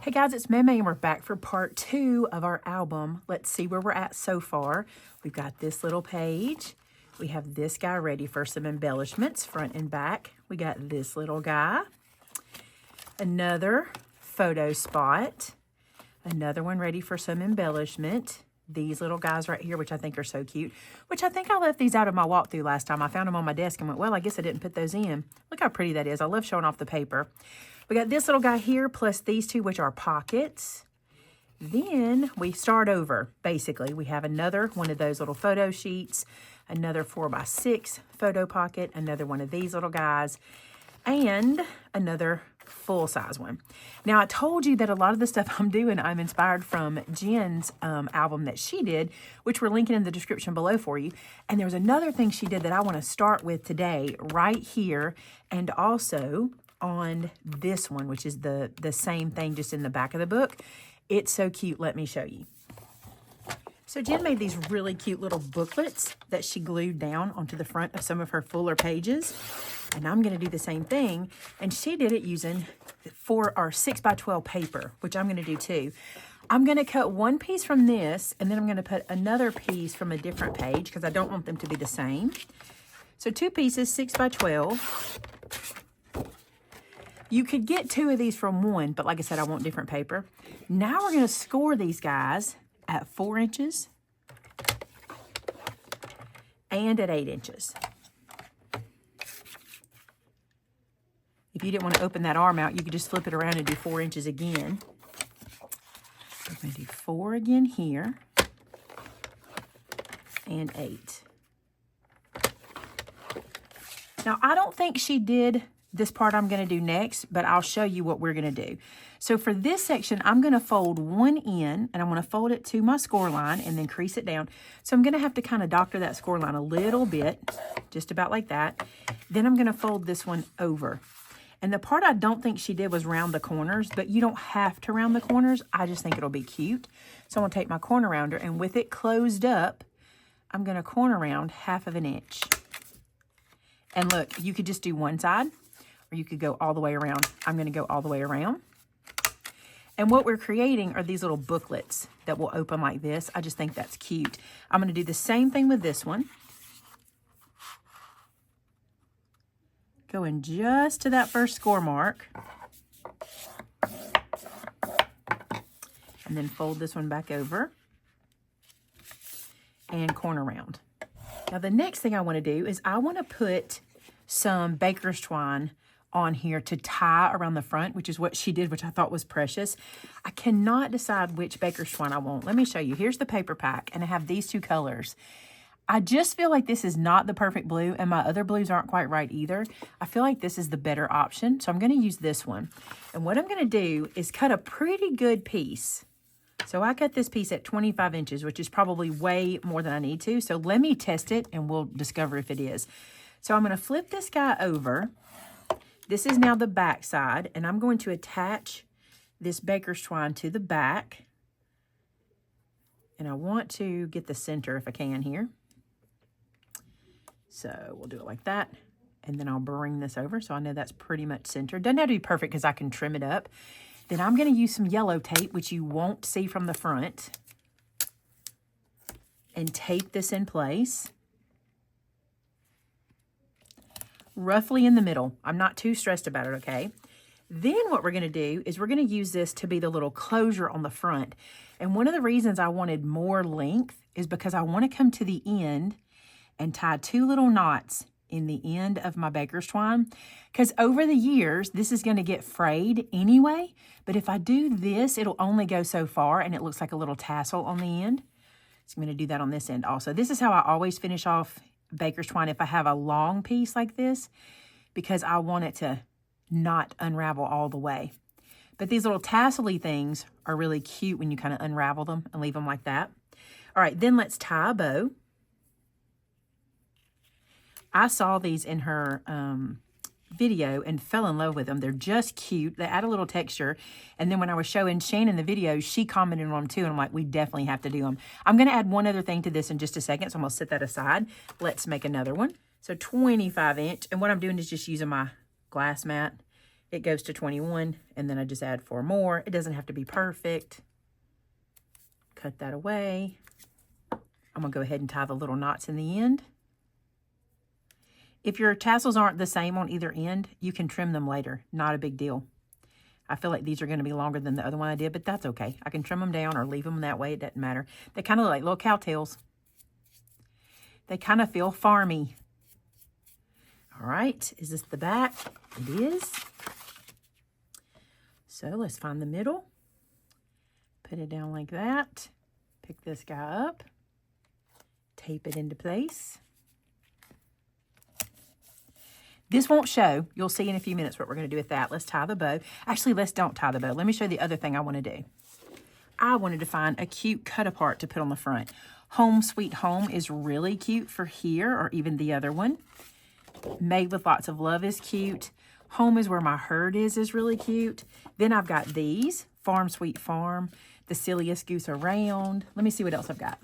Hey guys, it's Maymay and we're back for part 2 of our album. Let's see where we're at so far. We've got this little page. We have this guy ready for some embellishments, front and back. We got this little guy. Another photo spot. Another one ready for some embellishment. These little guys right here, which I think are so cute. Which I think I left these out of my walkthrough last time. I found them on my desk and went, well, I guess I didn't put those in. Look how pretty that is. I love showing off the paper. We got this little guy here, plus these two, which are pockets. Then we start over, basically. We have another one of those little photo sheets, another 4x6 photo pocket, another one of these little guys, and another full-size one. Now, I told you that a lot of the stuff I'm doing, I'm inspired from Jen's album that she did, which we're linking in the description below for you. And there was another thing she did that I want to start with today, right here, and also on this one, which is the same thing, just in the back of the book. It's so cute. Let me show you. So Jen made these really cute little booklets that she glued down onto the front of some of her fuller pages. And I'm going to do the same thing. And she did it using 6x12 paper, which I'm going to do too. I'm going to cut one piece from this, and then I'm going to put another piece from a different page because I don't want them to be the same. So 2 pieces, 6x12. You could get 2 of these from one, but like I said, I want different paper. Now we're going to score these guys at 4 inches and at 8 inches. If you didn't want to open that arm out, you could just flip it around and do 4 inches again. We're going to do 4 again here and 8. Now, I don't think she did this part I'm going to do next, but I'll show you what we're going to do. So for this section, I'm going to fold one in, and I'm going to fold it to my score line and then crease it down. So I'm going to have to kind of doctor that score line a little bit, just about like that. Then I'm going to fold this one over. And the part I don't think she did was round the corners, but you don't have to round the corners. I just think it'll be cute. So I'm going to take my corner rounder, and with it closed up, I'm going to corner round 1/2 inch. And look, you could just do one side, or you could go all the way around. I'm going to go all the way around. And what we're creating are these little booklets that will open like this. I just think that's cute. I'm going to do the same thing with this one. Going just to that first score mark. And then fold this one back over. And corner round. Now the next thing I want to do is I want to put some baker's twine on here to tie around the front, which is what she did, which I thought was precious. I cannot decide which baker's twine I want. Let me show you. Here's the paper pack, and I have these 2 colors. I just feel like this is not the perfect blue, and my other blues aren't quite right either. I feel like this is the better option, so I'm going to use this one. And what I'm going to do is cut a pretty good piece. So I cut this piece at 25 inches, which is probably way more than I need to. So let me test it, and we'll discover if it is. So I'm going to flip this guy over. This is now the back side, and I'm going to attach this baker's twine to the back. And I want to get the center if I can here. So we'll do it like that. And then I'll bring this over so I know that's pretty much centered. Doesn't have to be perfect because I can trim it up. Then I'm going to use some yellow tape, which you won't see from the front, and tape this in place. Roughly in the middle. I'm not too stressed about it, okay? Then what we're going to do is we're going to use this to be the little closure on the front. And one of the reasons I wanted more length is because I want to come to the end and tie 2 little knots in the end of my baker's twine. Because over the years, this is going to get frayed anyway. But if I do this, it'll only go so far, and it looks like a little tassel on the end. So I'm going to do that on this end also. This is how I always finish off baker's twine if I have a long piece like this, because I want it to not unravel all the way. But these little tassel-y things are really cute when you kind of unravel them and leave them like that. All right, then let's tie a bow. I saw these in her video and fell in love with them. They're just cute. They add a little texture. And then when I was showing Shannon the video, she commented on them too. And I'm like, we definitely have to do them. I'm going to add one other thing to this in just a second. So I'm going to set that aside. Let's make another one. So 25 inch. And what I'm doing is just using my glass mat it goes to 21, and then I just add 4 more. It doesn't have to be perfect. Cut that away. I'm going to go ahead and tie the little knots in the end. If your tassels aren't the same on either end, you can trim them later. Not a big deal. I feel like these are going to be longer than the other one I did, but that's okay. I can trim them down or leave them that way. It doesn't matter. They kind of look like little cowtails. They kind of feel farmy. All right, is this the back? It is. So let's find the middle. Put it down like that. Pick this guy up. Tape it into place. This won't show. You'll see in a few minutes what we're going to do with that. Let's tie the bow. Actually, let's don't tie the bow. Let me show you the other thing I want to do. I wanted to find a cute cut apart to put on the front. Home Sweet Home is really cute for here, or even the other one. Made with Lots of Love is cute. Home is Where My Herd is really cute. Then I've got these. Farm Sweet Farm. The Silliest Goose Around. Let me see what else I've got.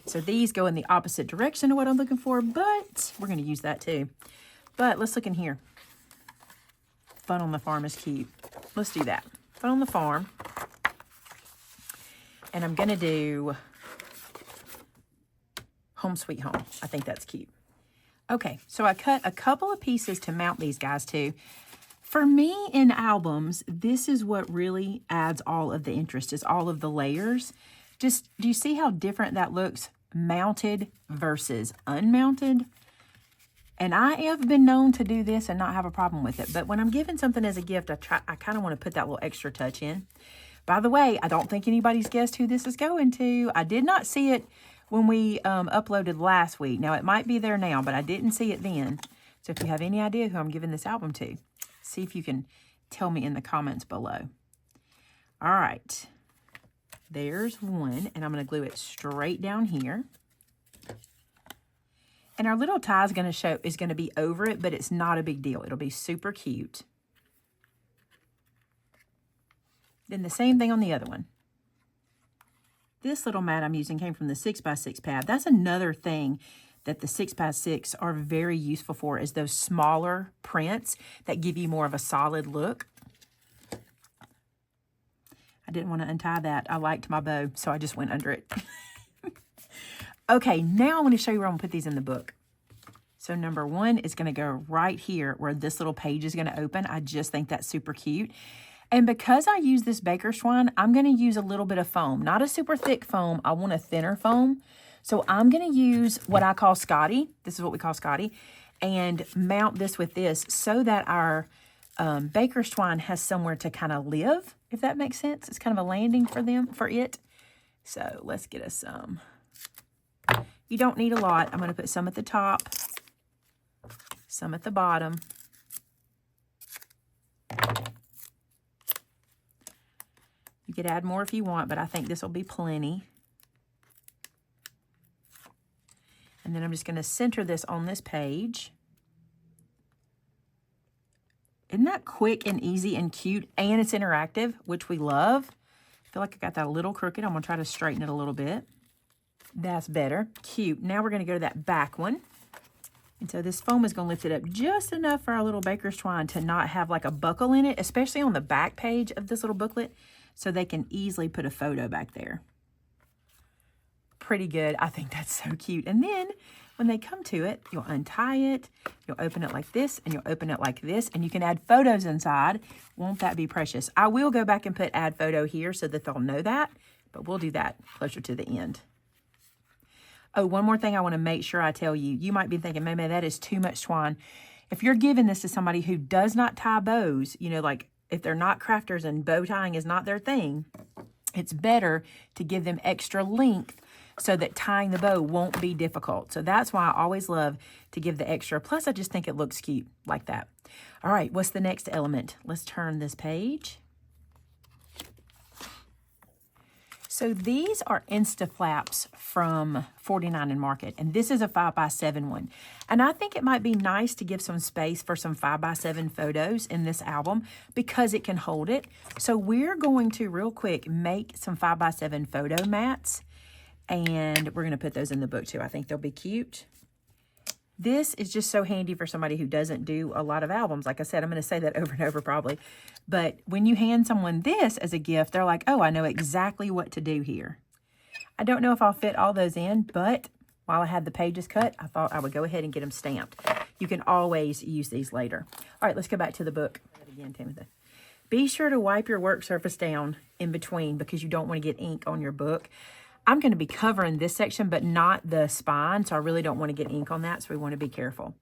So these go in the opposite direction of what I'm looking for, but we're going to use that too. But let's look in here. Fun on the Farm is cute. Let's do that. Fun on the Farm. And I'm going to do Home Sweet Home. I think that's cute. Okay, so I cut a couple of pieces to mount these guys to. For me, in albums, this is what really adds all of the interest, is all of the layers. Just, do you see how different that looks mounted versus unmounted? And I have been known to do this and not have a problem with it. But when I'm giving something as a gift, I kind of want to put that little extra touch in. By the way, I don't think anybody's guessed who this is going to. I did not see it when we uploaded last week. Now, it might be there now, but I didn't see it then. So if you have any idea who I'm giving this album to, see if you can tell me in the comments below. All right. There's one, and I'm going to glue it straight down here. And our little tie is going to be over it, but it's not a big deal. It'll be super cute. Then the same thing on the other one. This little mat I'm using came from the 6x6 pad. That's another thing that the 6x6 are very useful for, is those smaller prints that give you more of a solid look. I didn't want to untie that. I liked my bow, so I just went under it. Okay, now I want to show you where I'm going to put these in the book. So number one is going to go right here where this little page is going to open. I just think that's super cute. And because I use this baker's twine, I'm going to use a little bit of foam. Not a super thick foam. I want a thinner foam. So I'm going to use what I call Scotty. This is what we call Scotty. And mount this with this so that our baker's twine has somewhere to kind of live, if that makes sense. It's kind of a landing for it. So let's get us some. You don't need a lot. I'm going to put some at the top, some at the bottom. You could add more if you want, but I think this will be plenty. And then I'm just going to center this on this page. Isn't that quick and easy and cute? And it's interactive, which we love. I feel like I got that a little crooked. I'm going to try to straighten it a little bit. That's better. Cute. Now we're going to go to that back one. And so this foam is going to lift it up just enough for our little baker's twine to not have like a buckle in it, especially on the back page of this little booklet, so they can easily put a photo back there. Pretty good. I think that's so cute. And then when they come to it, you'll untie it, you'll open it like this, and you'll open it like this, and you can add photos inside. Won't that be precious? I will go back and put add photo here so that they'll know that, but we'll do that closer to the end. Oh, one more thing I want to make sure I tell you. You might be thinking, Maymay, that is too much twine. If you're giving this to somebody who does not tie bows, you know, like if they're not crafters and bow tying is not their thing, it's better to give them extra length so that tying the bow won't be difficult. So that's why I always love to give the extra. Plus, I just think it looks cute like that. All right, what's the next element? Let's turn this page. So these are Instaflaps from 49 and Market, and this is a 5x7 one. And I think it might be nice to give some space for some 5x7 photos in this album because it can hold it. So we're going to real quick make some 5x7 photo mats, and we're going to put those in the book too. I think they'll be cute. This is just so handy for somebody who doesn't do a lot of albums. Like I said, I'm going to say that over and over probably. But when you hand someone this as a gift, they're like, oh, I know exactly what to do here. I don't know if I'll fit all those in, but while I had the pages cut, I thought I would go ahead and get them stamped. You can always use these later. All right, let's go back to the book. Again, Timothy. Be sure to wipe your work surface down in between because you don't want to get ink on your book. I'm going to be covering this section, but not the spine, so I really don't want to get ink on that, so we want to be careful.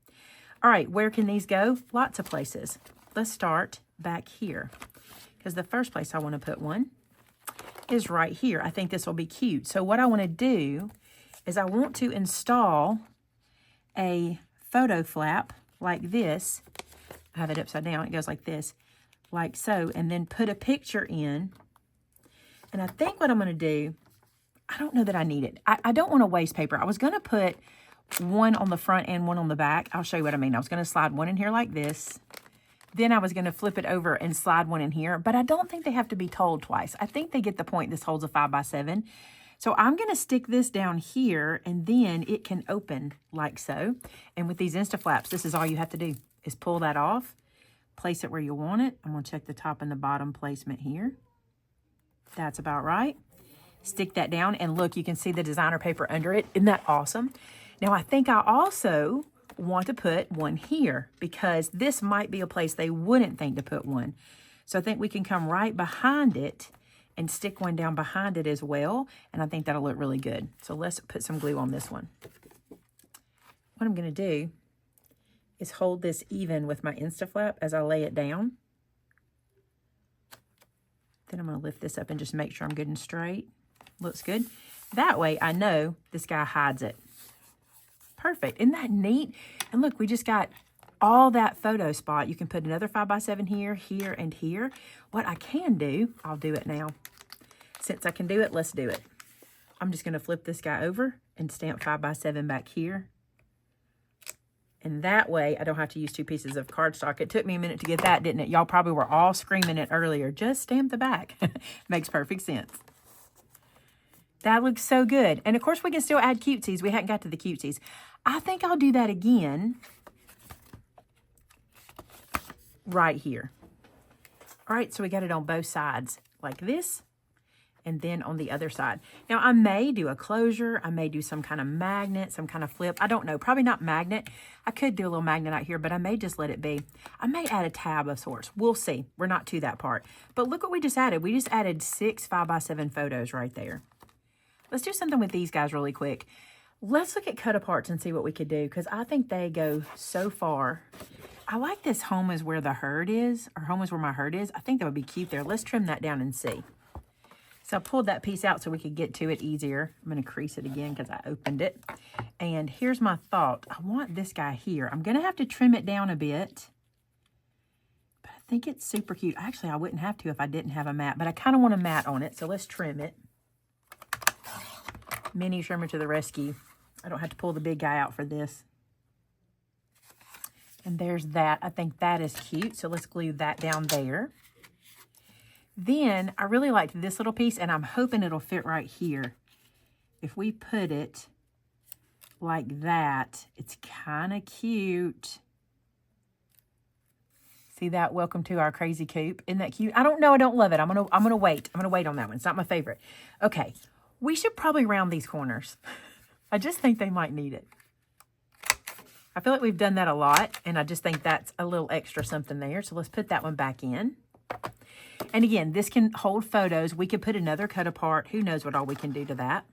All right, where can these go? Lots of places. Let's start back here because the first place I want to put one is right here. I think this will be cute. So what I want to do is I want to install a photo flap like this. I have it upside down. It goes like this, like so, and then put a picture in. And I think what I'm going to do, I don't know that I need it. I don't want to waste paper. I was going to put one on the front and one on the back. I'll show you what I mean. I was going to slide one in here like this. Then I was going to flip it over and slide one in here. But I don't think they have to be told twice. I think they get the point. This holds a 5x7. So I'm going to stick this down here, and then it can open like so. And with these Instaflaps, this is all you have to do is pull that off, place it where you want it. I'm going to check the top and the bottom placement here. That's about right. Stick that down, and look, you can see the designer paper under it. Isn't that awesome? Now, I think I also want to put one here because this might be a place they wouldn't think to put one. So I think we can come right behind it and stick one down behind it as well, and I think that'll look really good. So let's put some glue on this one. What I'm going to do is hold this even with my Instaflap as I lay it down. Then I'm going to lift this up and just make sure I'm good and straight. Looks good. That way I know this guy hides it. Perfect. Isn't that neat? And look, we just got all that photo spot. You can put another 5x7 here, here, and here. What I can do, I'll do it now. Since I can do it, let's do it. I'm just going to flip this guy over and stamp 5x7 back here. And that way, I don't have to use 2 pieces of cardstock. It took me a minute to get that, didn't it? Y'all probably were all screaming it earlier. Just stamp the back. Makes perfect sense. That looks so good. And of course, we can still add cutesies. We hadn't got to the cutesies. I think I'll do that again right here. All right, so we got it on both sides like this, and then on the other side. Now, I may do a closure. I may do some kind of magnet, some kind of flip. I don't know. Probably not magnet. I could do a little magnet out here, but I may just let it be. I may add a tab of sorts. We'll see. We're not to that part. But look what we just added. We just added 6 5x7 photos right there. Let's do something with these guys really quick. Let's look at cut aparts and see what we could do, because I think they go so far. I like this home is where the herd is, or home is where my herd is. I think that would be cute there. Let's trim that down and see. So I pulled that piece out so we could get to it easier. I'm going to crease it again because I opened it. And here's my thought. I want this guy here. I'm going to have to trim it down a bit. But I think it's super cute. Actually, I wouldn't have to if I didn't have a mat, but I kind of want a mat on it. So let's trim it. Mini trimmer to the rescue. I don't have to pull the big guy out for this. And there's that. I think that is cute. So let's glue that down there. Then I really liked this little piece, and I'm hoping it'll fit right here. If we put it like that, it's kind of cute. See that? Welcome to our crazy coop. Isn't that cute? I don't know. I don't love it. I'm gonna wait. I'm gonna wait on that one. It's not my favorite. Okay. We should probably round these corners. I just think they might need it. I feel like we've done that a lot, and I just think that's a little extra something there. So let's put that one back in. And again, this can hold photos. We could put another cut apart. Who knows what all we can do to that.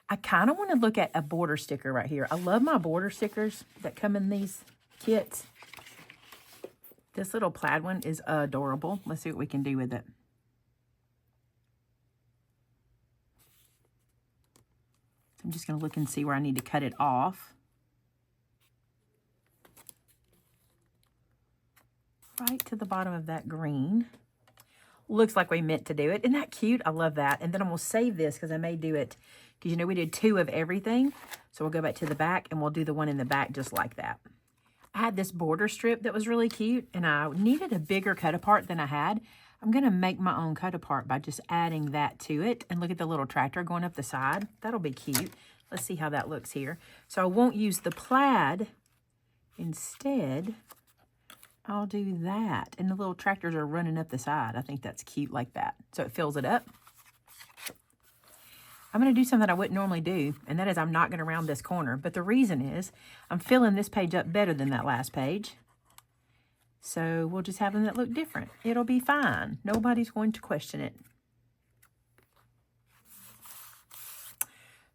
I kind of want to look at a border sticker right here. I love my border stickers that come in these kits. This little plaid one is adorable. Let's see what we can do with it. I'm just going to look and see where I need to cut it off. Right to the bottom of that green. Looks like we meant to do it. Isn't that cute? I love that. And then I'm going to save this because I may do it, because you know we did 2 of everything. So we'll go back to the back and we'll do the one in the back just like that. I had this border strip that was really cute, and I needed a bigger cut apart than I had. I'm going to make my own cut apart by just adding that to it. And look at the little tractor going up the side. That'll be cute. Let's see how that looks here. So I won't use the plaid. Instead, I'll do that. And the little tractors are running up the side. I think that's cute like that. So it fills it up. I'm going to do something I wouldn't normally do, and that is I'm not going to round this corner. But the reason is I'm filling this page up better than that last page. So we'll just have them that look different. It'll be fine. Nobody's going to question it.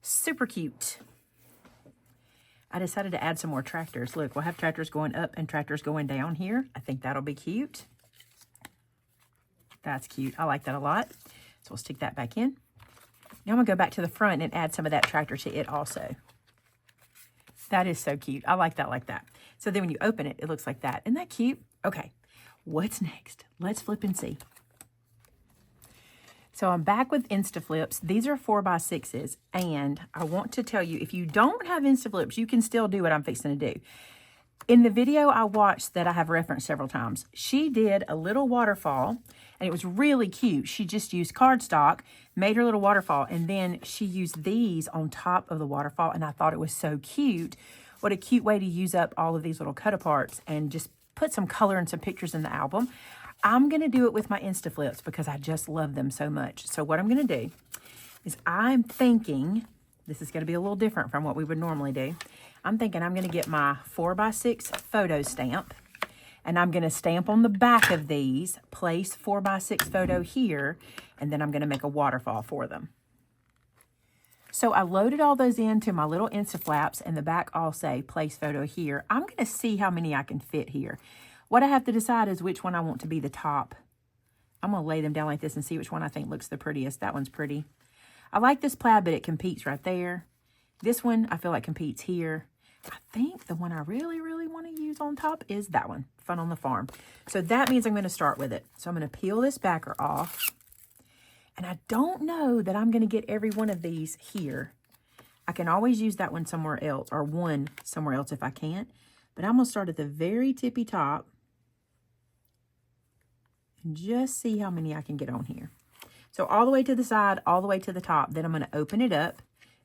Super cute. I decided to add some more tractors. Look, we'll have tractors going up and tractors going down here. I think that'll be cute. That's cute. I like that a lot. So we'll stick that back in. Now I'm going to go back to the front and add some of that tractor to it also. That is so cute. I like that like that. So then when you open it, it looks like that. Isn't that cute? Okay, what's next? Let's flip and see. So I'm back with Instaflips. These are 4x6s. And I want to tell you, if you don't have Instaflips, you can still do what I'm fixing to do. In the video I watched that I have referenced several times, she did a little waterfall, and it was really cute. She just used cardstock, made her little waterfall, and then she used these on top of the waterfall, and I thought it was so cute. What a cute way to use up all of these little cut-aparts and just put some color and some pictures in the album. I'm going to do it with my Instaflips because I just love them so much. So what I'm going to do is I'm thinking, this is going to be a little different from what we would normally do. I'm thinking I'm going to get my 4x6 photo stamp, and I'm going to stamp on the back of these, place 4x6 photo here, and then I'm going to make a waterfall for them. So I loaded all those into my little Instaflaps, and the back all say place photo here. I'm going to see how many I can fit here. What I have to decide is which one I want to be the top. I'm going to lay them down like this and see which one I think looks the prettiest. That one's pretty. I like this plaid, but it competes right there. This one I feel like competes here. I think the one I really, really want to use on top is that one, Fun on the Farm. So that means I'm going to start with it. So I'm going to peel this backer off. And I don't know that I'm going to get every one of these here. I can always use that one somewhere else, or one somewhere else if I can't. But I'm going to start at the very tippy top and just see how many I can get on here. So all the way to the side, all the way to the top. Then I'm going to open it up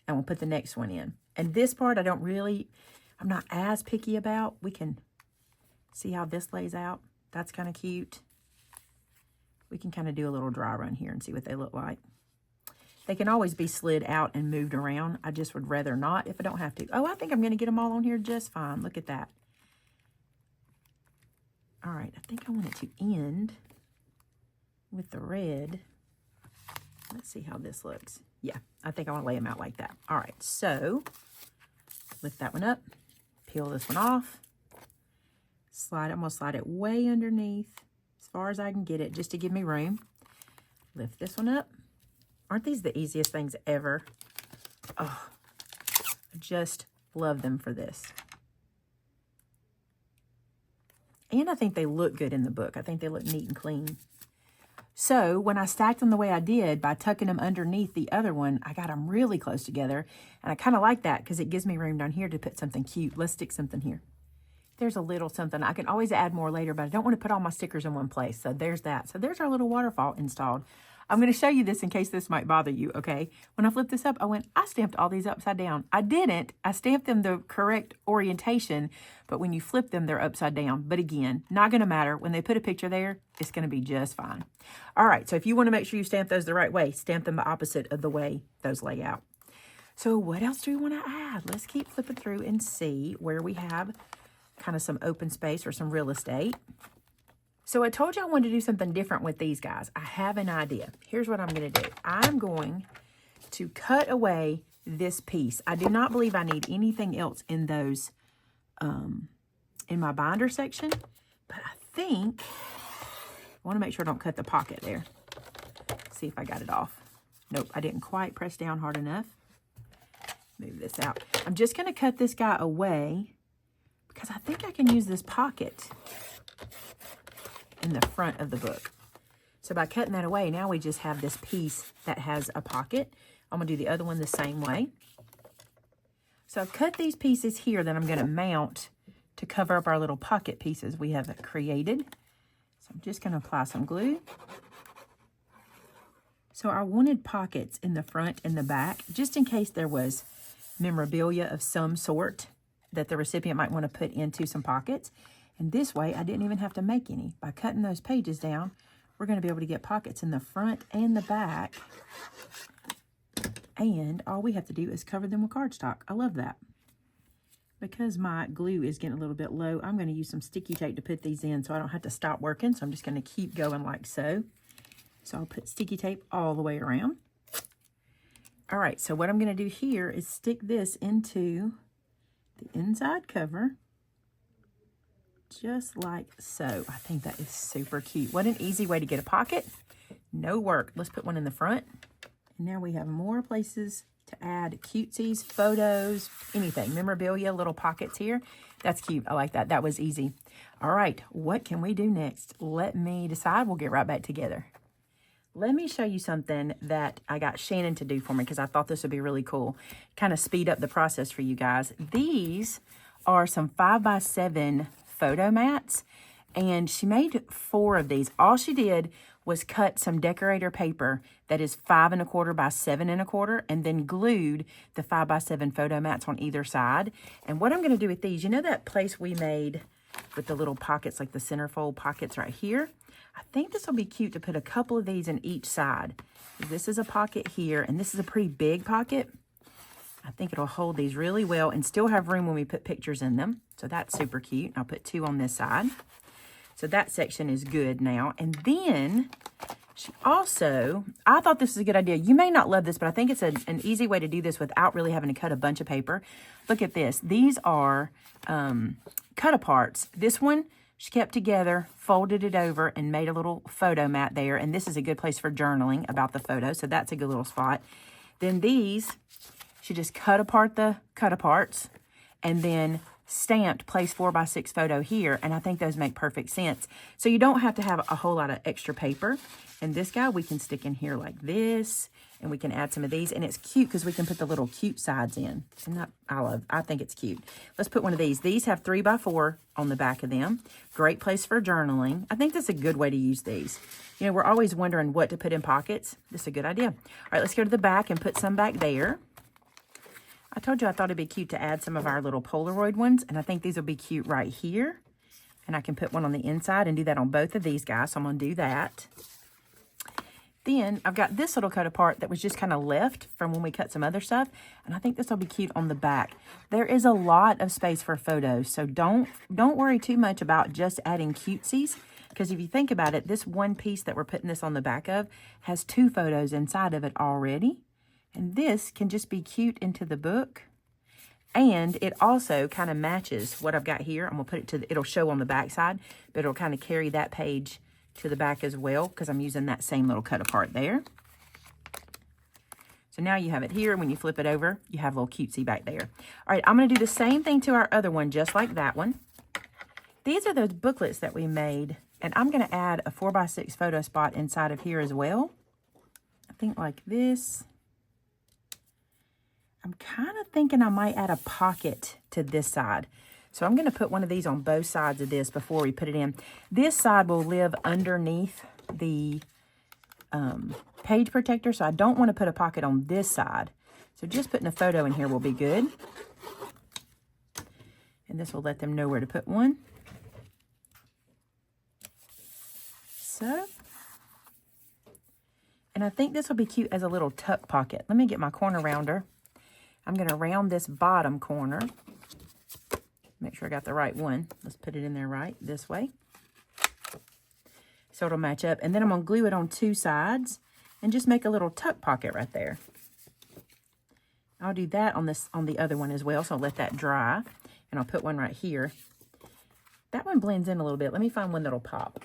and we'll put the next one in. And this part I'm not as picky about. We can see how this lays out. That's kind of cute. We can kind of do a little dry run here and see what they look like. They can always be slid out and moved around. I just would rather not if I don't have to. Oh, I think I'm going to get them all on here just fine. Look at that. All right, I think I want it to end with the red. Let's see how this looks. Yeah, I think I want to lay them out like that. All right, so lift that one up, peel this one off, I'm going to slide it way underneath as far as I can get it just to give me room. Lift this one up. Aren't these the easiest things ever? Oh, I just love them for this. And I think they look good in the book. I think they look neat and clean. So when I stacked them the way I did by tucking them underneath the other one, I got them really close together. And I kind of like that because it gives me room down here to put something cute. Let's stick something here. There's a little something. I can always add more later, but I don't want to put all my stickers in one place. So there's that. So there's our little waterfall installed. I'm going to show you this in case this might bother you, okay? When I flipped this up, I stamped all these upside down. I didn't. I stamped them the correct orientation, but when you flip them, they're upside down. But again, not going to matter. When they put a picture there, it's going to be just fine. All right, so if you want to make sure you stamp those the right way, stamp them the opposite of the way those lay out. So what else do we want to add? Let's keep flipping through and see where we have kind of some open space or some real estate. So I told you I wanted to do something different with these guys. I have an idea. Here's what I'm going to do. I'm going to cut away this piece. I do not believe I need anything else in those, in my binder section, but I think I want to make sure I don't cut the pocket there. See if I got it off. Nope, I didn't quite press down hard enough. Move this out. I'm just going to cut this guy away because I think I can use this pocket in the front of the book. So by cutting that away, now we just have this piece that has a pocket. I'm going to do the other one the same way. So I've cut these pieces here that I'm going to mount to cover up our little pocket pieces we have created. So I'm just going to apply some glue. So I wanted pockets in the front and the back, just in case there was memorabilia of some sort that the recipient might want to put into some pockets. And this way, I didn't even have to make any. By cutting those pages down, we're going to be able to get pockets in the front and the back. And all we have to do is cover them with cardstock. I love that. Because my glue is getting a little bit low, I'm going to use some sticky tape to put these in so I don't have to stop working. So I'm just going to keep going like so. So I'll put sticky tape all the way around. All right, so what I'm going to do here is stick this into the inside cover, just like so. I think that is super cute. What an easy way to get a pocket. No work. Let's put one in the front. And now we have more places to add cutesies, photos, anything, memorabilia, little pockets here. That's cute. I like that. That was easy. All right, what can we do next? Let me decide. We'll get right back together. Let me show you something that I got Shannon to do for me because I thought this would be really cool. Kind of speed up the process for you guys. These are some 5x7 photo mats, and she made 4 of these. All she did was cut some decorator paper that is 5 1/4 by 7 1/4, and then glued the 5x7 photo mats on either side. And what I'm going to do with these, you know that place we made with the little pockets, like the centerfold pockets right here? I think this will be cute to put a couple of these in each side. This is a pocket here, and this is a pretty big pocket. I think it'll hold these really well and still have room when we put pictures in them. So that's super cute. I'll put 2 on this side. So that section is good now. And then she also, I thought this was a good idea. You may not love this, but I think it's an easy way to do this without really having to cut a bunch of paper. Look at this. These are cut-aparts. This one, she kept together, folded it over, and made a little photo mat there. And this is a good place for journaling about the photo, so that's a good little spot. Then these, she just cut apart the cut-aparts and then stamped place 4x6 photo here, and I think those make perfect sense. So you don't have to have a whole lot of extra paper. And this guy we can stick in here like this, and we can add some of these, and it's cute because we can put the little cute sides in. And that, I think it's cute. Let's put one of these. These have 3x4 on the back of them. Great place for journaling. I think that's a good way to use these. You know, we're always wondering what to put in pockets. This is a good idea. All right, let's go to the back and put some back there. I told you I thought it'd be cute to add some of our little Polaroid ones, and I think these will be cute right here. And I can put one on the inside and do that on both of these guys, so I'm going to do that. Then I've got this little cut apart that was just kind of left from when we cut some other stuff, and I think this will be cute on the back. There is a lot of space for photos, so don't worry too much about just adding cutesies, because if you think about it, this one piece that we're putting this on the back of has 2 photos inside of it already. And this can just be cute into the book. And it also kind of matches what I've got here. I'm going to put it to, it'll show on the back side, but it'll kind of carry that page to the back as well because I'm using that same little cut apart there. So now you have it here. When you flip it over, you have a little cutesy back there. All right, I'm going to do the same thing to our other one, just like that one. These are those booklets that we made, and I'm going to add a 4x6 photo spot inside of here as well. I think like this. I'm kind of thinking I might add a pocket to this side. So I'm going to put one of these on both sides of this before we put it in. This side will live underneath the page protector, so I don't want to put a pocket on this side. So just putting a photo in here will be good. And this will let them know where to put one. So, and I think this will be cute as a little tuck pocket. Let me get my corner rounder. I'm going to round this bottom corner. Make sure I got the right one. Let's put it in there right this way. So it'll match up. And then I'm going to glue it on 2 sides and just make a little tuck pocket right there. I'll do that on the other one as well. So I'll let that dry. And I'll put one right here. That one blends in a little bit. Let me find one that'll pop.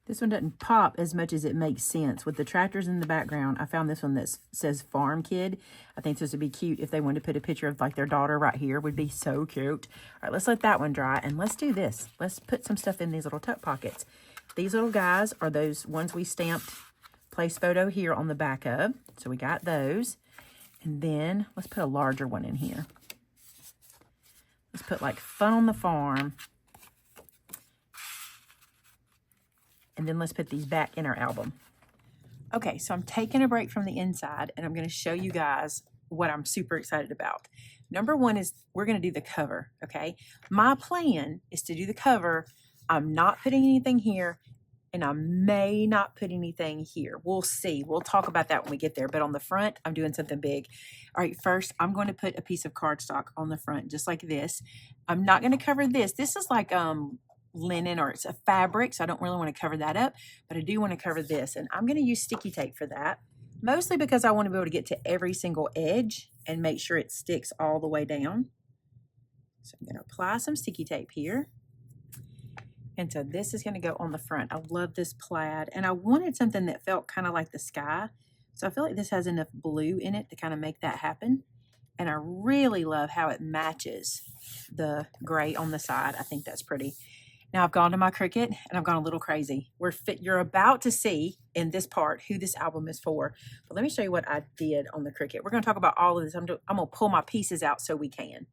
This one doesn't pop as much as it makes sense. With the tractors in the background, I found this one that says Farm Kid. I think this would be cute if they wanted to put a picture of like their daughter right here. Would be so cute. All right, let's let that one dry and let's do this. Let's put some stuff in these little tuck pockets. These little guys are those ones we stamped place photo here on the back of. So we got those. And then let's put a larger one in here. Let's put like Fun on the Farm. And then let's put these back in our album. Okay, so I'm taking a break from the inside and I'm going to show you guys what I'm super excited about. Number one is we're going to do the cover, okay? My plan is to do the cover. I'm not putting anything here and I may not put anything here. We'll see. We'll talk about that when we get there. But on the front, I'm doing something big. All right, first, I'm going to put a piece of cardstock on the front, just like this. I'm not going to cover this. This is like linen, or it's a fabric, so I don't really want to cover that up, but I do want to cover this, and I'm going to use sticky tape for that, mostly because I want to be able to get to every single edge and make sure it sticks all the way down. So I'm going to apply some sticky tape here, and so this is going to go on the front. I love this plaid, and I wanted something that felt kind of like the sky, so I feel like this has enough blue in it to kind of make that happen. And I really love how it matches the gray on the side. I think that's pretty. Now I've gone to my Cricut and I've gone a little crazy. You're about to see in this part who this album is for. But let me show you what I did on the Cricut. We're going to talk about all of this. I'm going to pull my pieces out so we can.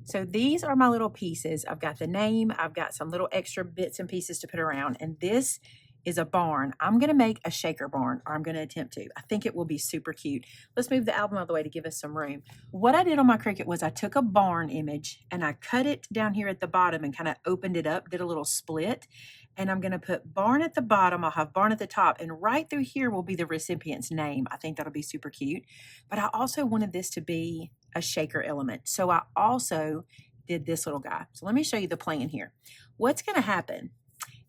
So these are my little pieces. I've got the name. I've got some little extra bits and pieces to put around. And this is a barn. I'm going to make a shaker barn, or I'm going to attempt to. I think it will be super cute. Let's move the album out of the way to give us some room. What I did on my Cricut was I took a barn image and I cut it down here at the bottom and kind of opened it up, did a little split. And I'm going to put barn at the bottom. I'll have barn at the top. And right through here will be the recipient's name. I think that'll be super cute. But I also wanted this to be a shaker element. So I also did this little guy. So let me show you the plan here. What's going to happen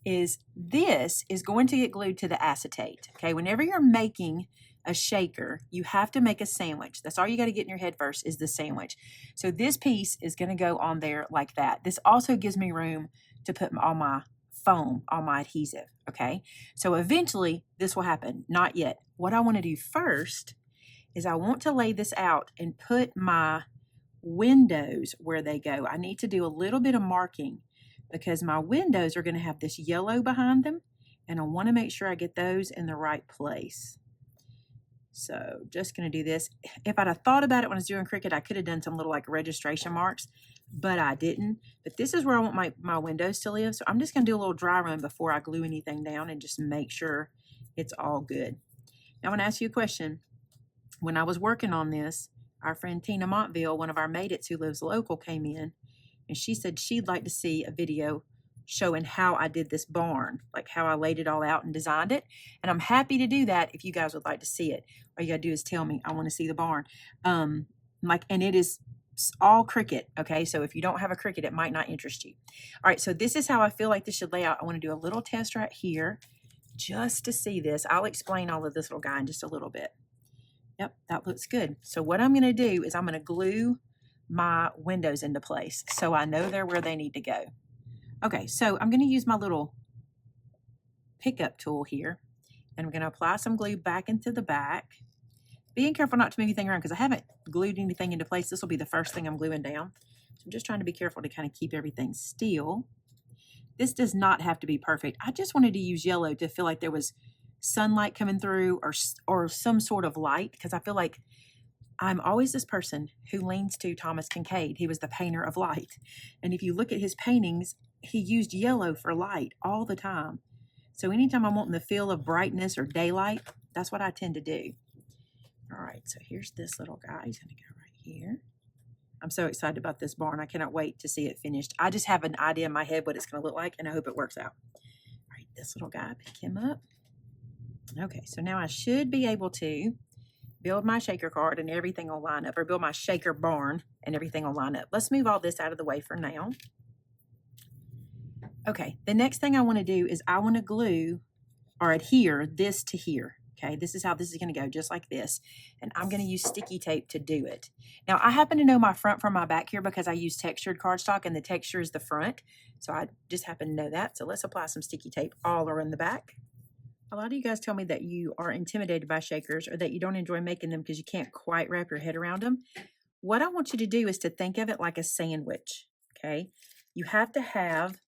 is this is going to get glued to the acetate. Okay, whenever you're making a shaker, you have to make a sandwich. That's all you got to get in your head first is the sandwich. So this piece is going to go on there like that. This also gives me room to put all my foam, all my adhesive. Okay, so eventually this will happen. Not yet. What I want to do first is I want to lay this out and put my windows where they go. I need to do a little bit of marking, because my windows are going to have this yellow behind them, and I want to make sure I get those in the right place. So just going to do this. If I'd have thought about it when I was doing Cricut, I could have done some little like registration marks, but I didn't. But this is where I want my windows to live, so I'm just going to do a little dry run before I glue anything down and just make sure it's all good. Now I want to ask you a question. When I was working on this, our friend Tina Montville, one of our Made Its who lives local, came in, and she said she'd like to see a video showing how I did this barn, like how I laid it all out and designed it. And I'm happy to do that if you guys would like to see it. All you gotta do is tell me, I want to see the barn. And it is all Cricut, okay? So if you don't have a Cricut, it might not interest you. All right, so this is how I feel like this should lay out. I want to do a little test right here just to see this. I'll explain all of this little guy in just a little bit. Yep, that looks good. So what I'm gonna do is I'm gonna glue my windows into place so I know they're where they need to go. Okay, so I'm going to use my little pickup tool here, and I'm going to apply some glue back into the back. Being careful not to move anything around because I haven't glued anything into place. This will be the first thing I'm gluing down. So I'm just trying to be careful to kind of keep everything still. This does not have to be perfect. I just wanted to use yellow to feel like there was sunlight coming through, or some sort of light, because I feel like I'm always this person who leans to Thomas Kincaid. He was the painter of light. And if you look at his paintings, he used yellow for light all the time. So anytime I'm wanting the feel of brightness or daylight, that's what I tend to do. All right, so here's this little guy. He's going to go right here. I'm so excited about this barn. I cannot wait to see it finished. I just have an idea in my head what it's going to look like, and I hope it works out. All right, this little guy, pick him up. Okay, so now I should be able to build my shaker card and everything will line up, or build my shaker barn and everything will line up. Let's move all this out of the way for now. Okay, the next thing I want to do is I want to glue or adhere this to here. Okay, this is how this is going to go, just like this. And I'm going to use sticky tape to do it. Now, I happen to know my front from my back here because I use textured cardstock and the texture is the front. So I just happen to know that. So let's apply some sticky tape all around the back. A lot of you guys tell me that you are intimidated by shakers, or that you don't enjoy making them because you can't quite wrap your head around them. What I want you to do is to think of it like a sandwich, okay? You have to have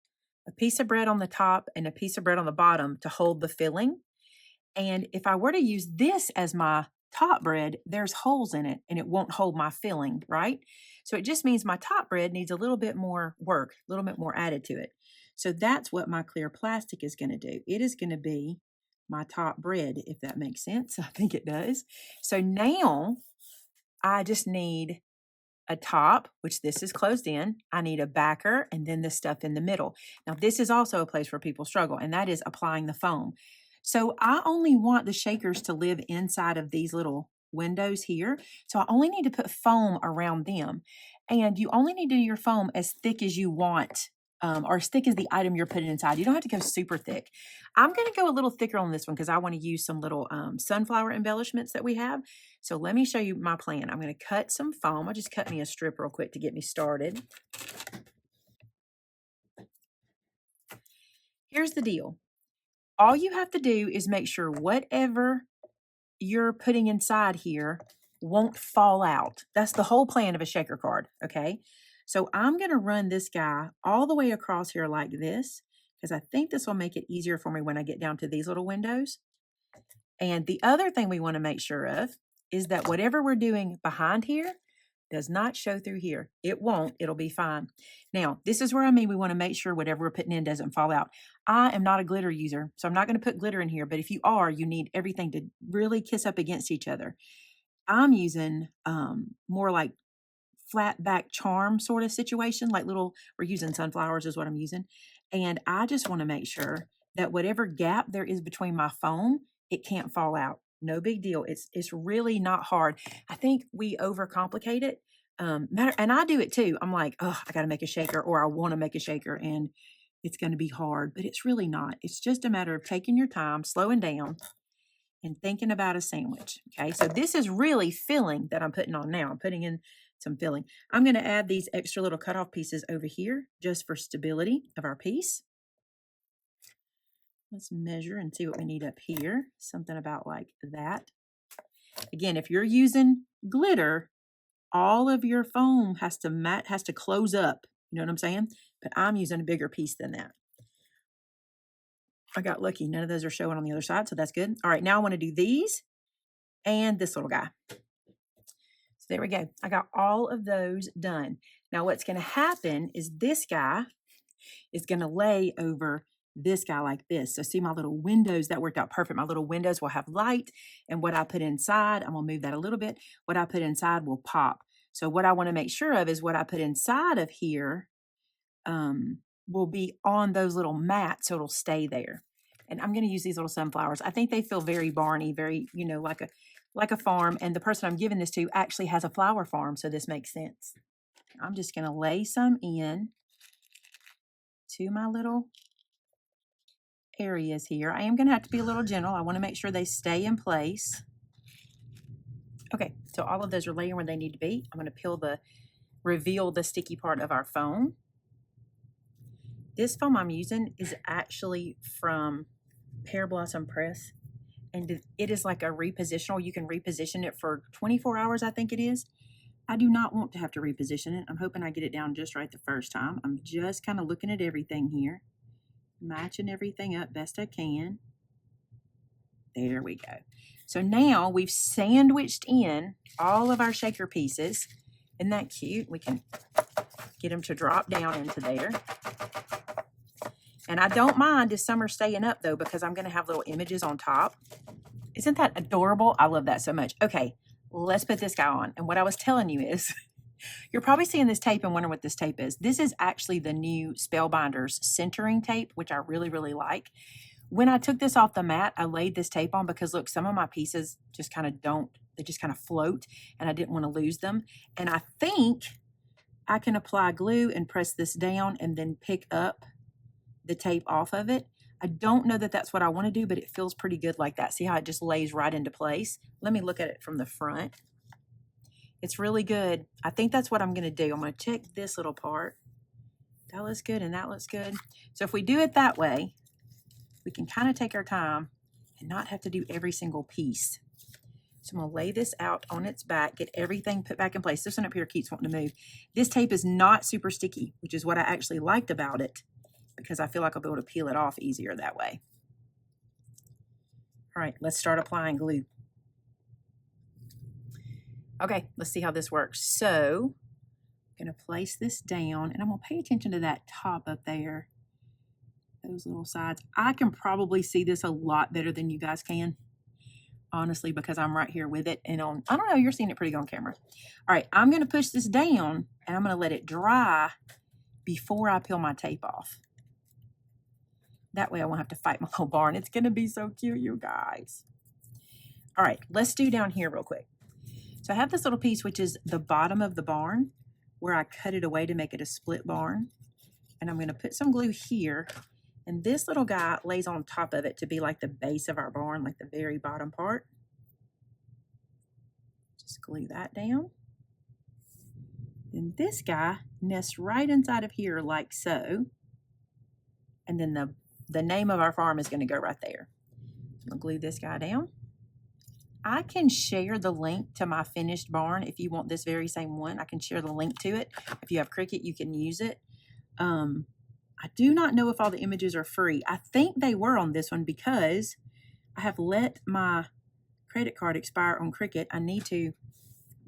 a piece of bread on the top and a piece of bread on the bottom to hold the filling. And if I were to use this as my top bread, there's holes in it and it won't hold my filling, right? So it just means my top bread needs a little bit more work, a little bit more added to it. So that's what my clear plastic is going to do. It is going to be my top bread, if that makes sense. I think it does. So now I just need a top, which this is closed in. I need a backer and then the stuff in the middle. Now, this is also a place where people struggle, and that is applying the foam. So I only want the shakers to live inside of these little windows here. So I only need to put foam around them. And you only need to do your foam as thick as you want, or as thick as the item you're putting inside. You don't have to go super thick. I'm going to go a little thicker on this one because I want to use some little sunflower embellishments that we have. So let me show you my plan. I'm going to cut some foam. I'll just cut me a strip real quick to get me started. Here's the deal. All you have to do is make sure whatever you're putting inside here won't fall out. That's the whole plan of a shaker card, okay? So I'm going to run this guy all the way across here like this, because I think this will make it easier for me when I get down to these little windows. And the other thing we want to make sure of is that whatever we're doing behind here does not show through here. It won't. It'll be fine. Now, this is where I mean we want to make sure whatever we're putting in doesn't fall out. I am not a glitter user, so I'm not going to put glitter in here, but if you are, you need everything to really kiss up against each other. I'm using more like flat back charm sort of situation, like we're using sunflowers is what I'm using. And I just want to make sure that whatever gap there is between my foam, it can't fall out. No big deal. It's really not hard. I think we overcomplicate it. And I do it too. I'm like, oh, I got to make a shaker, or I want to make a shaker, and it's going to be hard, but it's really not. It's just a matter of taking your time, slowing down, and thinking about a sandwich. Okay, so this is really filling that I'm putting on now. I'm putting in some filling. I'm going to add these extra little cutoff pieces over here just for stability of our piece. Let's measure and see what we need up here. Something about like that. Again, if you're using glitter, all of your foam has to close up. You know what I'm saying? But I'm using a bigger piece than that. I got lucky. None of those are showing on the other side, so that's good. All right, now I want to do these and this little guy. So there we go. I got all of those done. Now what's going to happen is this guy is going to lay over this guy like this. So see my little windows, that worked out perfect. My little windows will have light, and what I put inside, I'm going to move that a little bit. What I put inside will pop. So what I want to make sure of is what I put inside of here will be on those little mats, so it'll stay there. And I'm going to use these little sunflowers. I think they feel very barny, very, like a farm. And the person I'm giving this to actually has a flower farm, so this makes sense. I'm just going to lay some in to my little areas here. I am going to have to be a little gentle. I want to make sure they stay in place. Okay, so all of those are laying where they need to be. I'm going to reveal the sticky part of our foam. This foam I'm using is actually from Pear Blossom Press, and it is like a repositional. You can reposition it for 24 hours, I think it is. I do not want to have to reposition it. I'm hoping I get it down just right the first time. I'm just kind of looking at everything here, matching everything up best I can. There we go. So now we've sandwiched in all of our shaker pieces. Isn't that cute? We can get them to drop down into there. And I don't mind if some are staying up though, because I'm going to have little images on top. Isn't that adorable? I love that so much. Okay, let's put this guy on. And what I was telling you is, you're probably seeing this tape and wondering what this tape is. This is actually the new Spellbinders centering tape, which I really, really like. When I took this off the mat, I laid this tape on because look, some of my pieces just kind of they just kind of float, and I didn't want to lose them. And I think I can apply glue and press this down and then pick up the tape off of it. I don't know that that's what I want to do, but it feels pretty good like that. See how it just lays right into place? Let me look at it from the front. It's really good. I think that's what I'm going to do. I'm going to check this little part. That looks good and that looks good. So if we do it that way, we can kind of take our time and not have to do every single piece. So I'm going to lay this out on its back, get everything put back in place. This one up here keeps wanting to move. This tape is not super sticky, which is what I actually liked about it, because I feel like I'll be able to peel it off easier that way. All right, let's start applying glue. Okay, let's see how this works. So I'm going to place this down, and I'm going to pay attention to that top up there. those little sides. I can probably see this a lot better than you guys can, honestly, because I'm right here with it. And on, I don't know, you're seeing it pretty good on camera. All right, I'm going to push this down and I'm going to let it dry before I peel my tape off. That way I won't have to fight my little barn. It's going to be so cute, you guys. All right, let's do down here real quick. So I have this little piece, which is the bottom of the barn, where I cut it away to make it a split barn. And I'm going to put some glue here. And this little guy lays on top of it to be like the base of our barn, like the very bottom part. Just glue that down. Then this guy nests right inside of here like so. And then the name of our farm is going to go right there. I'm going to glue this guy down. I can share the link to my finished barn if you want this very same one. I can share the link to it. If you have Cricut, you can use it. I do not know if all the images are free. I think they were on this one because I have let my credit card expire on Cricut. I need to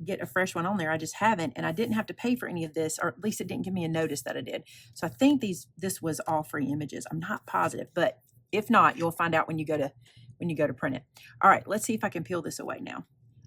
get a fresh one on there. I just haven't, and I didn't have to pay for any of this, or at least it didn't give me a notice that I did. So I think this was all free images. I'm not positive, but if not, you'll find out when you go to print it. All right, let's see if I can peel this away now.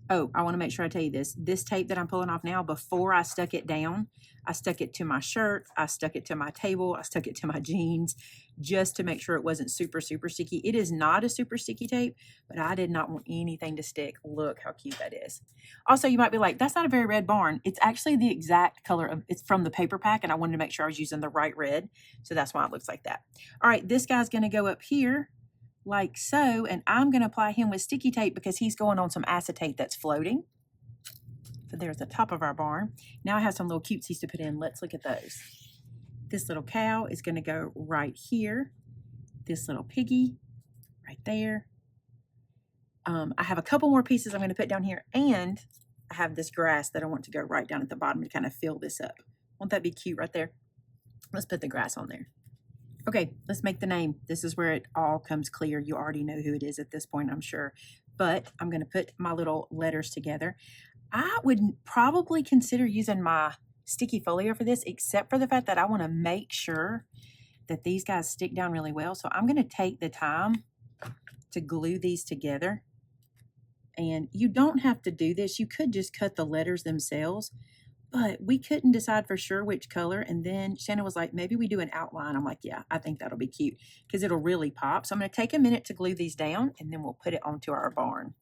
Oh, I want to make sure I tell you this. This tape that I'm pulling off now, before I stuck it down, I stuck it to my shirt, I stuck it to my table, I stuck it to my jeans, just to make sure it wasn't super, super sticky. It is not a super sticky tape, but I did not want anything to stick. Look how cute that is. Also, you might be like, that's not a very red barn. It's actually the exact color of, it's from the paper pack, and I wanted to make sure I was using the right red, so that's why it looks like that. All right, this guy's going to go up here like so, and I'm going to apply him with sticky tape because he's going on some acetate that's floating. So there's the top of our barn. Now I have some little cutesies to put in. Let's look at those. This little cow is going to go right here. This little piggy right there. I have a couple more pieces I'm going to put down here, and I have this grass that I want to go right down at the bottom to kind of fill this up. Won't that be cute right there? Let's put the grass on there. Okay, let's make the name. This is where it all comes clear. You already know who it is at this point, I'm sure. But I'm going to put my little letters together. I would probably consider using my sticky folio for this, except for the fact that I want to make sure that these guys stick down really well. So I'm going to take the time to glue these together. And you don't have to do this. You could just cut the letters themselves. But we couldn't decide for sure which color. And then Shannon was like, maybe we do an outline. I'm like, yeah, I think that'll be cute because it'll really pop. So I'm going to take a minute to glue these down, and then we'll put it onto our barn.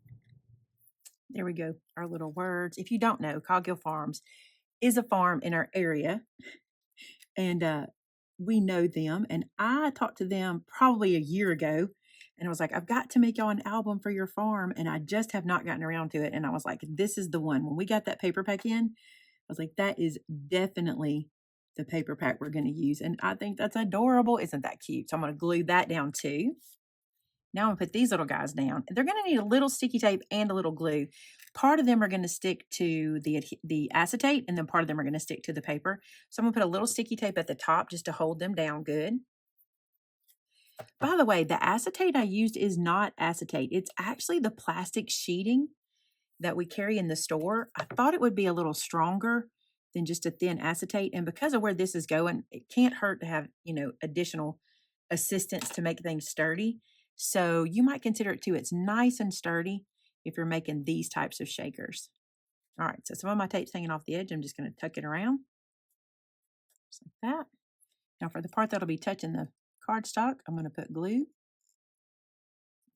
There we go, our little words. If you don't know, Coghill Farms is a farm in our area, and we know them. And I talked to them probably a year ago, and I was like, I've got to make y'all an album for your farm, and I just have not gotten around to it. And I was like, this is the one. When we got that paper pack in, I was like, that is definitely the paper pack we're going to use. And I think that's adorable. Isn't that cute? So I'm going to glue that down too. Now I'm going to put these little guys down. They're going to need a little sticky tape and a little glue. Part of them are going to stick to the acetate, and then part of them are going to stick to the paper. So I'm going to put a little sticky tape at the top just to hold them down good. By the way, the acetate I used is not acetate. It's actually the plastic sheeting that we carry in the store. I thought it would be a little stronger than just a thin acetate. And because of where this is going, it can't hurt to have, additional assistance to make things sturdy. So you might consider it too. It's nice and sturdy if you're making these types of shakers. All right, so some of my tape's hanging off the edge. I'm just going to tuck it around just like that. Now for the part that'll be touching the cardstock, I'm going to put glue.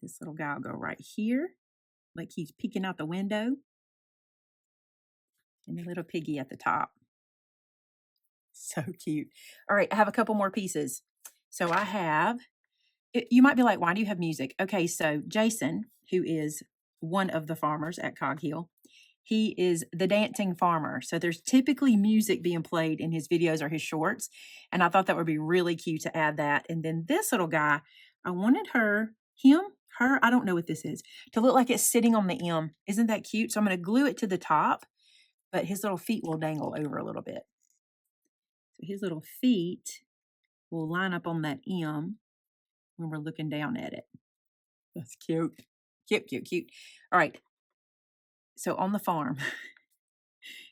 This little guy will go right here, like he's peeking out the window. And the little piggy at the top. So cute. All right, I have a couple more pieces. So I have, you might be like, why do you have music? Okay, so Jason, who is one of the farmers at Coghill, he is the dancing farmer. So there's typically music being played in his videos or his shorts. And I thought that would be really cute to add that. And then this little guy, I wanted her, I don't know what this is, to look like it's sitting on the M. Isn't that cute? So I'm going to glue it to the top, but his little feet will dangle over a little bit. So his little feet will line up on that M when we're looking down at it. That's cute. Cute, cute, cute. All right. So on the farm,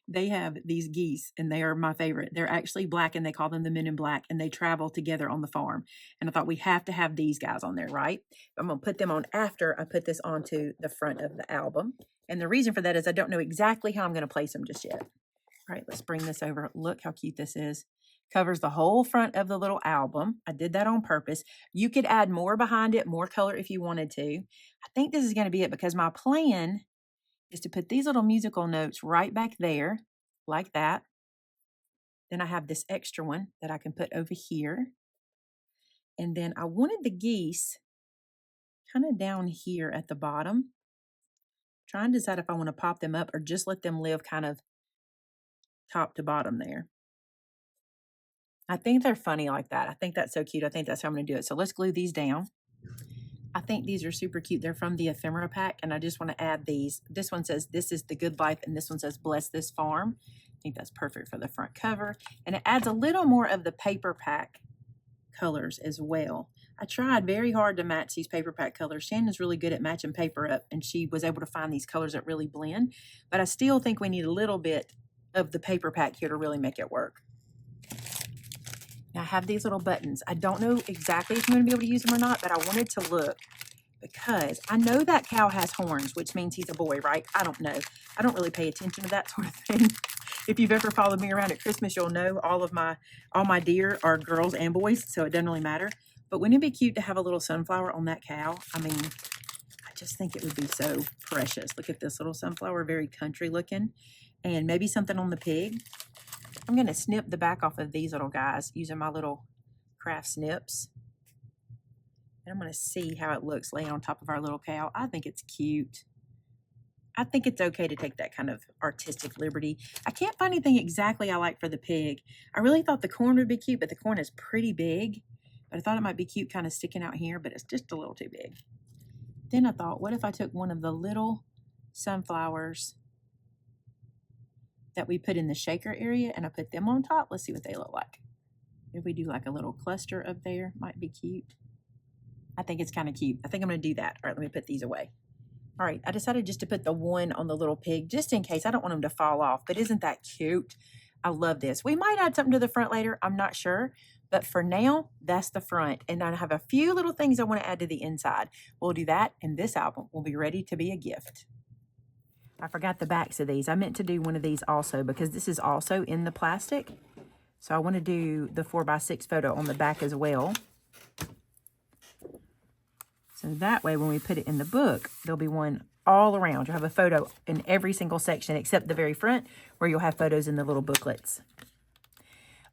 They have these geese, and they are my favorite. They're actually black, and they call them the Men in Black, and they travel together on the farm. And I thought we have to have these guys on there, right? I'm going to put them on after I put this onto the front of the album. And the reason for that is I don't know exactly how I'm going to place them just yet. All right, let's bring this over. Look how cute this is. Covers the whole front of the little album. I did that on purpose. You could add more behind it, more color if you wanted to. I think this is going to be it because my plan is to put these little musical notes right back there, like that. Then I have this extra one that I can put over here. And then I wanted the geese kind of down here at the bottom. Trying to decide if I want to pop them up or just let them live kind of top to bottom there. I think they're funny like that. I think that's so cute. I think that's how I'm going to do it. So let's glue these down. I think these are super cute. They're from the ephemera pack, and I just want to add these. This one says, "This is the good life," and this one says, "Bless this farm." I think that's perfect for the front cover. And it adds a little more of the paper pack colors as well. I tried very hard to match these paper pack colors. Shannon's really good at matching paper up, and she was able to find these colors that really blend. But I still think we need a little bit of the paper pack here to really make it work. Now I have these little buttons. I don't know exactly if I'm going to be able to use them or not, but I wanted to look because I know that cow has horns, which means he's a boy, right? I don't know. I don't really pay attention to that sort of thing. If you've ever followed me around at Christmas, you'll know all my deer are girls and boys, so it doesn't really matter. But wouldn't it be cute to have a little sunflower on that cow? I mean, I just think it would be so precious. Look at this little sunflower, very country looking, and maybe something on the pig. I'm going to snip the back off of these little guys using my little craft snips. And I'm going to see how it looks laying on top of our little cow. I think it's cute. I think it's okay to take that kind of artistic liberty. I can't find anything exactly I like for the pig. I really thought the corn would be cute, but the corn is pretty big. But I thought it might be cute kind of sticking out here, but it's just a little too big. Then I thought, what if I took one of the little sunflowers that we put in the shaker area and I put them on top? Let's see what they look like. If we do like a little cluster up there, might be cute. I think it's kind of cute. I think I'm going to do that. All right, let me put these away. All right, I decided just to put the one on the little pig just in case. I don't want them to fall off, but isn't that cute? I love this. We might add something to the front later. I'm not sure. But for now, that's the front. And I have a few little things I want to add to the inside. We'll do that, and this album will be ready to be a gift. I forgot the backs of these. I meant to do one of these also because this is also in the plastic. So I want to do the 4x6 photo on the back as well. So that way when we put it in the book, there'll be one all around. You'll have a photo in every single section except the very front where you'll have photos in the little booklets.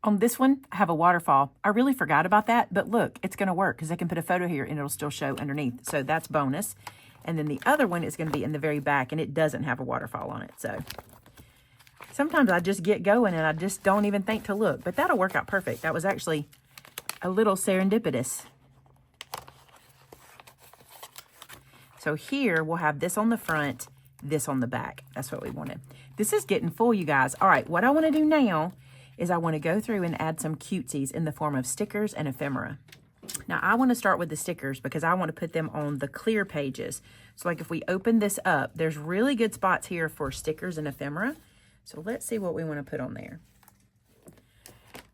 On this one, I have a waterfall. I really forgot about that, but look, it's going to work because I can put a photo here and it'll still show underneath. So that's bonus. And then the other one is going to be in the very back, and it doesn't have a waterfall on it. So sometimes I just get going and I just don't even think to look, but that'll work out perfect. That was actually a little serendipitous. So here we'll have this on the front, this on the back. That's what we wanted. This is getting full, you guys. All right, what I want to do now is I want to go through and add some cutesies in the form of stickers and ephemera. Now, I want to start with the stickers because I want to put them on the clear pages. So like if we open this up, there's really good spots here for stickers and ephemera. So let's see what we want to put on there.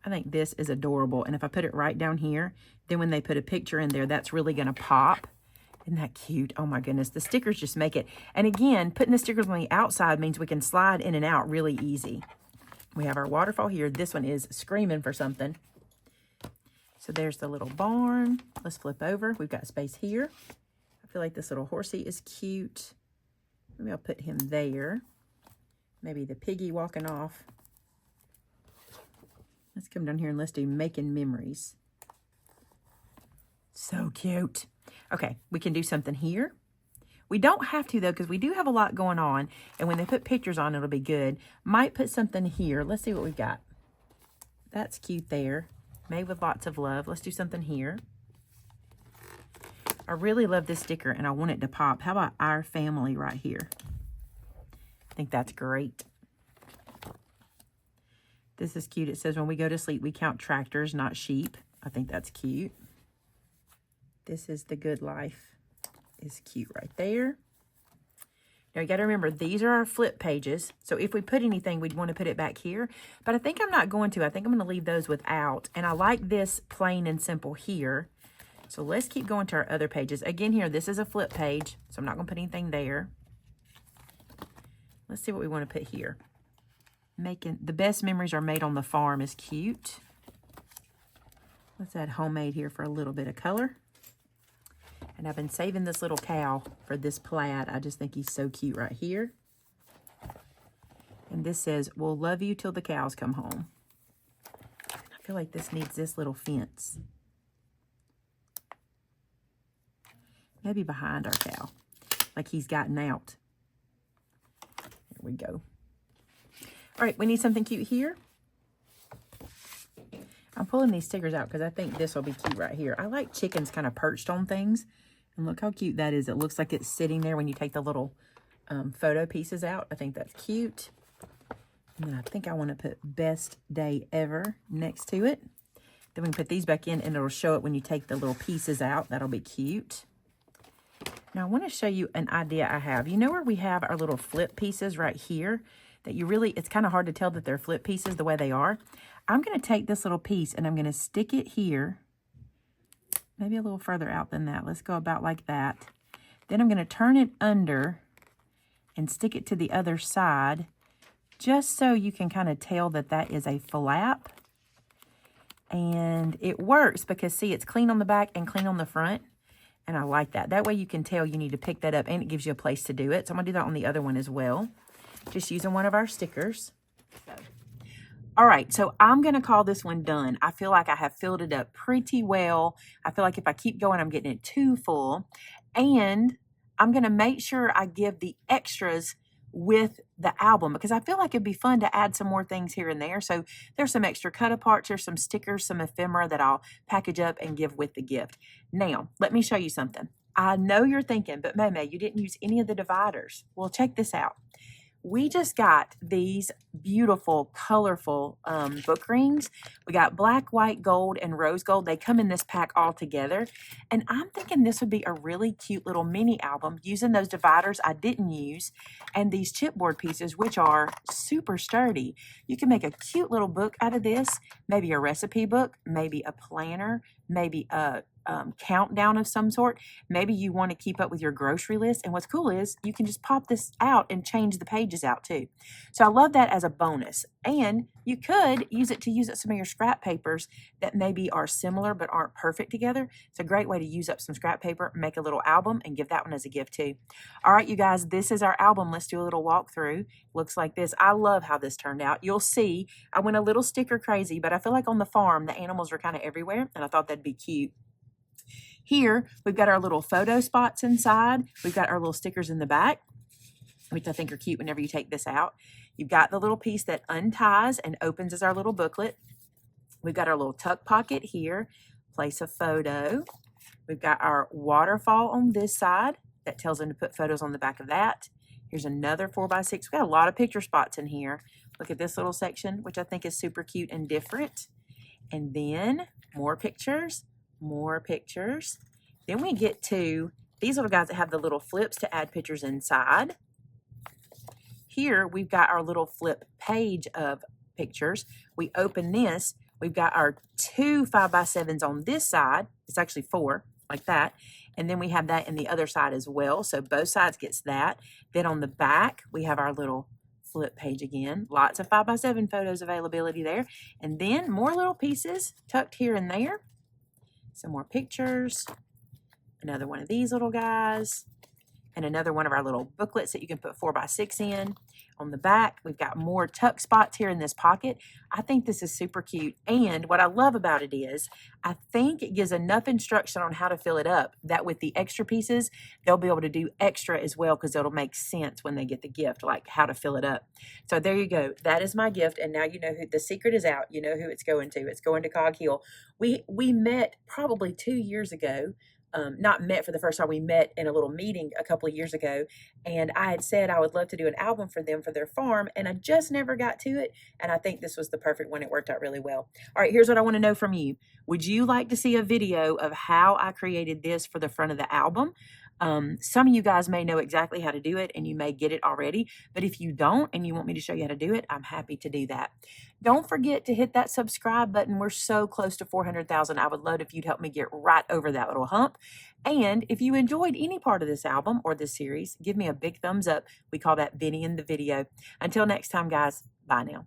I think this is adorable. And if I put it right down here, then when they put a picture in there, that's really going to pop. Isn't that cute? Oh my goodness. The stickers just make it. And again, putting the stickers on the outside means we can slide in and out really easy. We have our waterfall here. This one is screaming for something. So there's the little barn. Let's flip over. We've got space here. I feel like this little horsey is cute. Maybe I'll put him there. Maybe the piggy walking off. Let's come down here and let's do making memories. So cute. Okay, we can do something here. We don't have to though, because we do have a lot going on. And when they put pictures on, it'll be good. Might put something here. Let's see what we've got. That's cute there. Made with lots of love. Let's do something here. I really love this sticker and I want it to pop. How about our family right here? I think that's great. This is cute. It says, when we go to sleep, we count tractors, not sheep. I think that's cute. This is the good life. Is cute right there. Now you got to remember, these are our flip pages. So if we put anything, we'd want to put it back here. But I think I'm not going to. I think I'm going to leave those without. And I like this plain and simple here. So let's keep going to our other pages. Again here, this is a flip page, so I'm not going to put anything there. Let's see what we want to put here. Making the best memories are made on the farm is cute. Let's add homemade here for a little bit of color. And I've been saving this little cow for this plaid. I just think he's so cute right here. And this says, we'll love you till the cows come home. I feel like this needs this little fence. Maybe behind our cow, like he's gotten out. There we go. All right, we need something cute here. I'm pulling these stickers out because I think this will be cute right here. I like chickens kind of perched on things. And look how cute that is. It looks like it's sitting there when you take the little photo pieces out. I think that's cute. And then I think I want to put best day ever next to it. Then we can put these back in and it'll show it when you take the little pieces out. That'll be cute. Now I want to show you an idea I have. You know where we have our little flip pieces right here? That you really, it's kind of hard to tell that they're flip pieces the way they are. I'm going to take this little piece and I'm going to stick it here. Maybe a little further out than that. Let's go about like that. Then I'm going to turn it under and stick it to the other side, just so you can kind of tell that that is a flap. And it works because, see, it's clean on the back and clean on the front. And I like that. That way you can tell you need to pick that up, and it gives you a place to do it. So I'm going to do that on the other one as well. Just using one of our stickers. All right, so I'm going to call this one done. I feel like I have filled it up pretty well. I feel like if I keep going, I'm getting it too full. And I'm going to make sure I give the extras with the album because I feel like it'd be fun to add some more things here and there. So there's some extra cut-aparts, there's some stickers, some ephemera that I'll package up and give with the gift. Now, let me show you something. I know you're thinking, but Maymay, you didn't use any of the dividers. Well, check this out. We just got these beautiful, colorful book rings. We got black, white, gold, and rose gold. They come in this pack all together. And I'm thinking this would be a really cute little mini album using those dividers I didn't use and these chipboard pieces, which are super sturdy. You can make a cute little book out of this, maybe a recipe book, maybe a planner, maybe a countdown of some sort. Maybe you want to keep up with your grocery list. And what's cool is you can just pop this out and change the pages out too. So I love that as a bonus. And you could use it to use up some of your scrap papers that maybe are similar but aren't perfect together. It's a great way to use up some scrap paper, make a little album, and give that one as a gift too. All right, you guys, this is our album. Let's do a little walkthrough. Looks like this. I love how this turned out. You'll see I went a little sticker crazy, but I feel like on the farm, the animals are kind of everywhere, and I thought that'd be cute. Here, we've got our little photo spots inside. We've got our little stickers in the back, which I think are cute whenever you take this out. You've got the little piece that unties and opens as our little booklet. We've got our little tuck pocket here, place a photo. We've got our waterfall on this side that tells them to put photos on the back of that. Here's another 4x6. We've got a lot of picture spots in here. Look at this little section, which I think is super cute and different. And then more pictures. More pictures. Then we get to these little guys that have the little flips to add pictures inside. Here we've got our little flip page of pictures. We open this. We've got our 2 5x7s on this side. It's actually 4, like that. And then we have that in the other side as well. So both sides gets that. Then on the back, we have our little flip page again. Lots of 5x7 photos availability there. And then more little pieces tucked here and there. Some more pictures, another one of these little guys, and another one of our little booklets that you can put 4x6 in. On the back, we've got more tuck spots here in this pocket. I think this is super cute. And what I love about it is, I think it gives enough instruction on how to fill it up that with the extra pieces, they'll be able to do extra as well because it'll make sense when they get the gift, like how to fill it up. So there you go. That is my gift. And now you know who the secret is out. You know who it's going to. It's going to Cog Hill. We met probably 2 years ago. Not met for the first time. We met in a little meeting a couple of years ago, and I had said I would love to do an album for them for their farm, and I just never got to it, and I think this was the perfect one. It worked out really well. All right, here's what I want to know from you. Would you like to see a video of how I created this for the front of the album? Some of you guys may know exactly how to do it and you may get it already, but if you don't and you want me to show you how to do it, I'm happy to do that. Don't forget to hit that subscribe button. We're so close to 400,000. I would love if you'd help me get right over that little hump. And if you enjoyed any part of this album or this series, give me a big thumbs up. We call that Benny in the video. Until next time, guys, bye now.